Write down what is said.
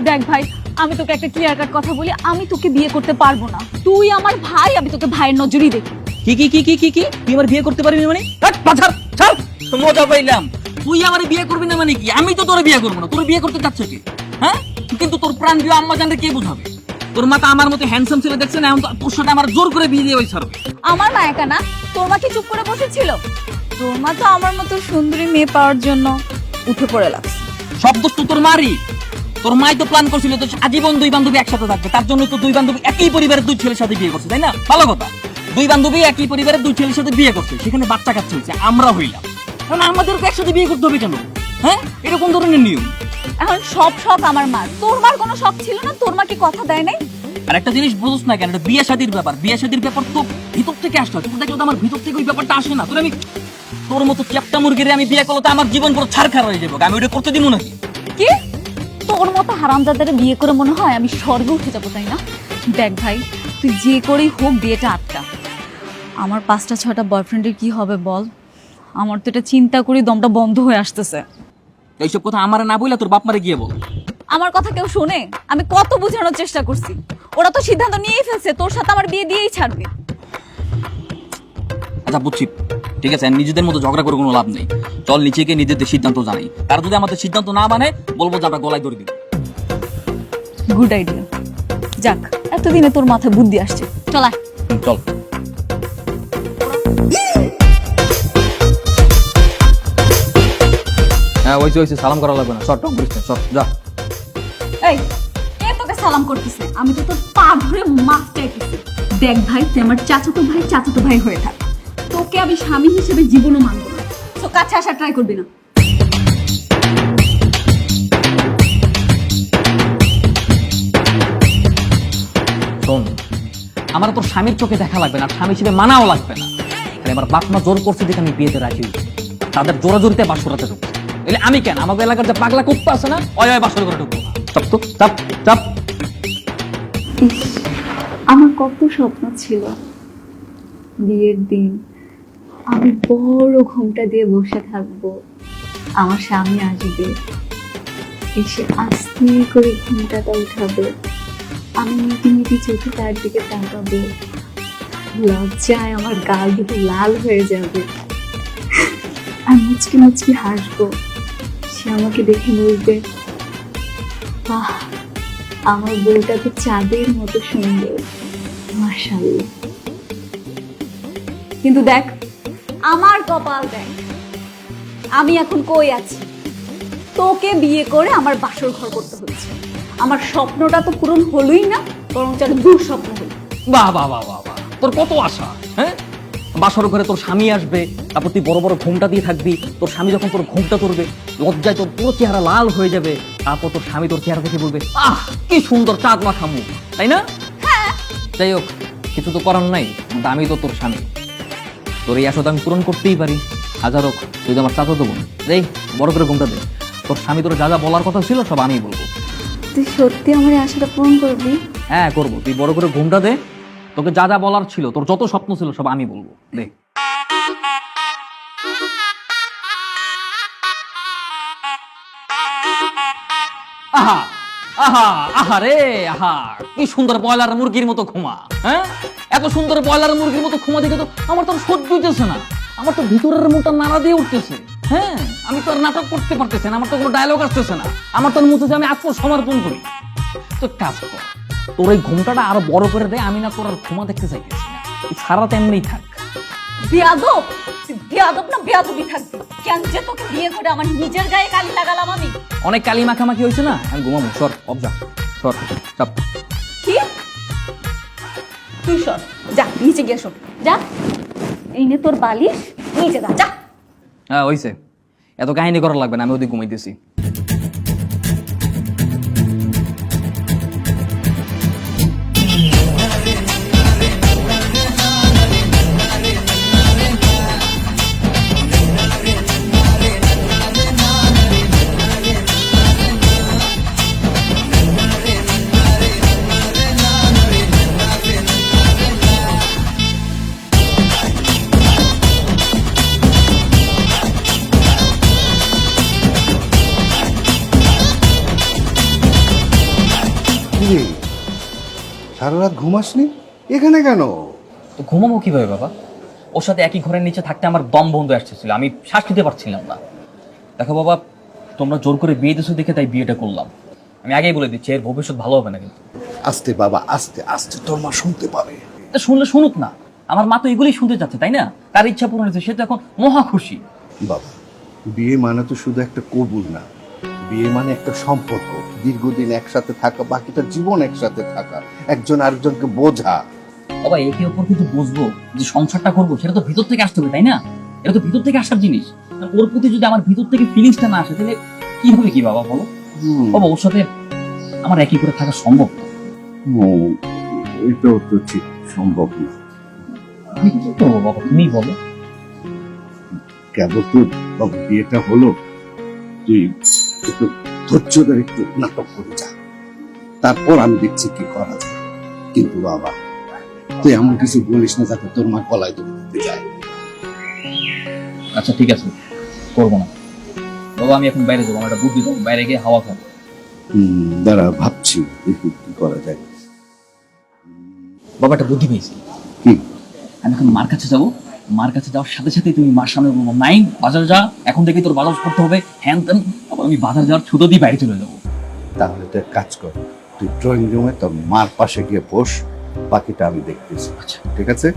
দেখ ভাই, আমি তোকে একটা ক্লিয়ার কাট কথা বলি, আমি তোকে বিয়ে করতে পারবো না। তুই আমার ভাই, আমি তোকে ভাইয়ের নজরই দেখি। কি কি কি কি কি কি তুই আমার বিয়ে করতে পারবি না মানে? ছাড় ছাড়, মজা পাইলাম। তুই আমার বিয়ে করবি না মানে কি? আমি তো তোর বিয়ে করবো না। তোর বিয়ে করতে চাচ্ছ কি? হ্যাঁ, কিন্তু তোর প্রাণ প্রিয় আম্মা জানলে কে বুঝাবে? তোর মা তো আমার মতো হ্যান্ডসাম ছেলে দেখছে না, এখন তোর সাথে আমার জোর করে বিয়ে দিয়ে ওই ছাড়বে। আমার মা একা না, তোর মা কি চুপ করে বসেছিল? তোর মা তো আমার মতো সুন্দরী মেয়ে পাওয়ার জন্য উঠে পড়ে লাগছে। সব দোষ তো তোর মারই। তোর মাই তো প্ল্যান করছিল তো আজীবন দুই বান্ধবী একসাথে থাকবে, তার জন্য তো দুই বান্ধবী একই পরিবারের দুই ছেলের সাথে বিয়ে করছে, তাই না? ভালো কথা, দুই বান্ধবী একই পরিবারের দুই ছেলের সাথে বিয়ে করছে, সেখানে বাচ্চা কাচ্চা হয়েছে, আমরা হইলাম। কারণ আমাদেরকে একসাথে বিয়ে করতে হবে কেন? হ্যাঁ, এরকম ধরনের নিয়ম। এখন সব শখ আমার মা, তোর মার কোনো শখ ছিল না? তোর মা কি কথা দেয় নাই? আর একটা জিনিস বুঝছ না কেন, এটা বিয়ে শাদীর ব্যাপার। বিয়ে শাদীর ব্যাপার তো ভিতর থেকে আসতে হয়। তুমি দেখো তো আমার ভিতর থেকে ওই ব্যাপারটা আসে না। তোর মতো চ্যাপটা মুরগিরে আমি বিয়ে করলে তো আমার জীবন পুরো ছাড়খাড় হয়ে যাবে। আমি ওটা করতে দিব নাকি? কি তোর মতো হারামজাদারে বিয়ে করে মনে হয় আমি স্বর্গে উঠে যাবো, তাই না? দেখ ভাই, তুই যে করেই হোক বিয়েটা আটকা। আমার 5টা 6টা বয়ফ্রেন্ডের কি হবে বল? আমার তো এটা চিন্তা করি দমটা বন্ধ হয়ে আসতেছে। এইসব কথা আমার না বইলা তোর বাপ মারে গিয়ে বল। আমার কথা কেউ শোনে? আমি কত বোঝানোর চেষ্টা করছি, ওরা তো সিদ্ধান্ত নিয়েই ফেলছে তোর সাথে আমার বিয়ে দিয়েই ছাড়বে। আচ্ছা বুঝছি, ঠিক আছে, নিজেদের মতো ঝগড়া করে কোনো লাভ নেই। চল নিচে গিয়ে নিজেদের সিদ্ধান্ত জানাই। তারা যদি আমাদের সিদ্ধান্ত না মানে, বলবো যে আমরা গলায় ধরে দিব। Good idea. যাক, এতদিনে তোর মাথায় বুদ্ধি আসছে। চল আয়। চল। হ্যাঁ, ওইসে সালাম করা লাগবে না। শর্ট করিস না, শর্ট যা। এই, কে তোকে সালাম করতেছে? আমি তো তোর পা ধরে মাপ চাইতেছি। দেখ ভাই, তুই আমার চাচাতো ভাই হয়ে থাক। তোকে আমি স্বামী হিসেবে জীবনও মানব না। তো কাছে আসা ট্রাই করবি না। শোন, আমার তোর স্বামীর চোখে দেখা লাগবে না, স্বামী হিসেবে মানাও লাগবে না। তাহলে আমার বাপ মা জোর করছে দেখে আমি বিয়েতে রাজি হই। তাদের জোরাজোরিতে বাসর রাতে ঢুকছে। এলে আমি কেন? আমাদের এলাকার যে পাগলা কুত্তা আছে না, ওই বাসর করে ঢুকবো। চাপ তো, চাপ চাপ। আমার কত স্বপ্ন ছিল বিয়ের দিন আমি বড় ঘুমটা দিয়ে বসে থাকবো, আমার স্বামী আসবে, এসে আস্তে করে ঘুমটাটা উঠাবে, আমি মিটি চোখে তার দিকে তাকাবো, লজ্জায় আমার গাল দুটো লাল হয়ে যাবে, আর মুচকি মুচকি হাসবো। সে আমাকে দেখে বলবে, বাহ, আমার বউটা তো চাঁদের মতো সুন্দর, মাশাআল্লাহ। কিন্তু দেখ, আমার কপাল দেখ, আমি এখন কই আছি? তোকে বিয়ে করে আমার বাসর ঘর করতে হচ্ছে। আমার স্বপ্নটা তো পূরণ হলোই না, বরং যেন দুঃস্বপ্ন হলো। বাহ বাহ বাহ বাহ বাহ, তোর কত আশা। হ্যাঁ, বাসর ঘরে তোর স্বামী আসবে, তারপর তুই বড় বড় ঘুমটা দিয়ে থাকবি। তোর স্বামী যখন তোর ঘুমটা করবে, লজ্জায় তোর পুরো চেহারা লাল হয়ে যাবে। তারপর তোর স্বামী তোর চেহারা দেখে বলবে, আহ কি সুন্দর চাঁদ মাখা মুখ, তাই না? যাই হোক, কিছু তো করার নাই, আমি তো তোর স্বামী। তোর এই আশা তো আমি পূরণ করতেই পারি। হাজার হোক, তুই তো আমার চাচা দেবো। এই বড় করে ঘুমটা দে। তোর স্বামী তোর যা যা বলার কথা ছিল সব আমিই বলবো। তুই সত্যি আমার আশাটা পূরণ করবি? হ্যাঁ করবো। তুই বড় করে ঘুমটা দে। তোকে যা যা বলার ছিল, তোর যত স্বপ্ন ছিল সব আমি বলবো। দে। আহা আহা আহা রে আহা, কি সুন্দর ব্রয়লার মুরগির মতো ঘুমা। হ্যাঁ, এত সুন্দর ব্রয়লার মুরগির মতো ঘুমা দেখে তো আমার তো সহ্য হইতেছে না। আমার তো ভিতরের মুখটা নাড়া দিয়ে উঠতেছে। হ্যাঁ, আমি তো আর নাটক করতে পারতেছি না, আমার তো কোনো ডায়লগ আসতেছে না। আমার তো মনে হচ্ছে আমি আত্মসমর্পণ করি। তো কাজ কর, তোর এই ঘুমটাটা আরো বড় করে দে। আমি না তোর আর ঘুমা দেখতে চাইতেছি না, তুই সারা তেমনি থাক। বেয়াদব, তুই বেয়াদব না বেয়াদবই থাকবি। কেন যে তোকে বিয়ে করে আমার নিজের গায়ে কালি লাগালাম আমি? অনেক কালি মাখামাখি হয়েছে না, আমি ঘুমাবো। সর অবজা, সর চাপ। কি? তুই সর, যা নিচে গিয়ে শোন, যা। এই নে তোর বালিশ, নিচে যা, যা। হ্যাঁ হইছে, এত কাহিনী করার লাগবে না, আমি ওদিকে ঘুমাইতেছি। রে, সারা রাত ঘুমাসনি? এখানে কেন? তো ঘুমাবো কিভাবে বাবা? ওর সাথে একই ঘরের নিচে থাকতে আমার দম বন্ধ আসতেছিল, আমি শ্বাস নিতে পারছিলাম না। দেখো বাবা, তোমরা জোর করে বিয়ে দিছো দেখে তাই বিয়েটা করলাম। আমি আগেই বলে দিচ্ছি, এর ভবিষ্যৎ ভালো হবে না কিন্তু। আস্তে বাবা, আস্তে আস্তে, তোর মা শুনতে পাবে। তা শুনলে শুনুক না, আমার মা তো এগুলোই শুনতে চাচ্ছে, তাই না? তার ইচ্ছা পূরণ হয়েছে, সে তো এখন মহা খুশি। বাবা, বিয়ে মানে তো শুধু একটা কবুল না, বিয়ে মানে একটা সম্পর্ক, দীর্ঘদিন একসাথে থাকা, বাকিটা জীবন একসাথে থাকা, একজন আরেকজনকে বোঝা। বাবা, একে অপর কিন্তু বুঝবো, যে সংসারটা করবো সেটা তো ভিতর থেকে আসতে হবে, তাই না? এটা তো ভিতর থেকে আসার জিনিস। আর ওর প্রতি যদি আমার ভিতর থেকে ফিলিংসটা না আসে, তাহলে কি হবে কি বাবা বলো? বাবা, ওর সাথে আমার একই করে থাকা সম্ভব না। এটাও তো ঠিক সম্ভব না। আমি কি করবো বাবা, তুমি বলো। কেবল তো বাবা বিয়েটা হলো, তুই একটু ধৈর্য ধরে একটু নাটক করে যা, তারপর আমি দেখছি কি করা যায়। কিন্তু বাবা, তুই এমন কিছু বলিস না যাতে তোর মা গলায় দড়ি দিতে যায়। আচ্ছা ঠিক আছে, করবো না। বাবা, আমি এখন বাইরে যাবো, আমার একটা বুদ্ধি দাও, বাইরে গিয়ে হাওয়া খাবো। দাঁড়া, ভাবছি দেখি কি করা যায়। বাবা, একটা বুদ্ধি পেয়েছি। কি? আমি এখন মার কাছে যাবো, মার কাছে যাওয়ার সাথে সাথে তুমি মার সামনে বলবো, নাইন বাজার যা, এখন থেকে তোর বাজার করতে হবে, হ্যান ত্যান। আবার আমি বাজার যাওয়ার ছুতো দিয়ে বাইরে চলে যাবো। তাহলে তো এক কাজ কর, তুই ড্রয়িং রুমে তোর মার পাশে গিয়ে বস, বাকিটা আমি দেখতেছি। আচ্ছা ঠিক আছে?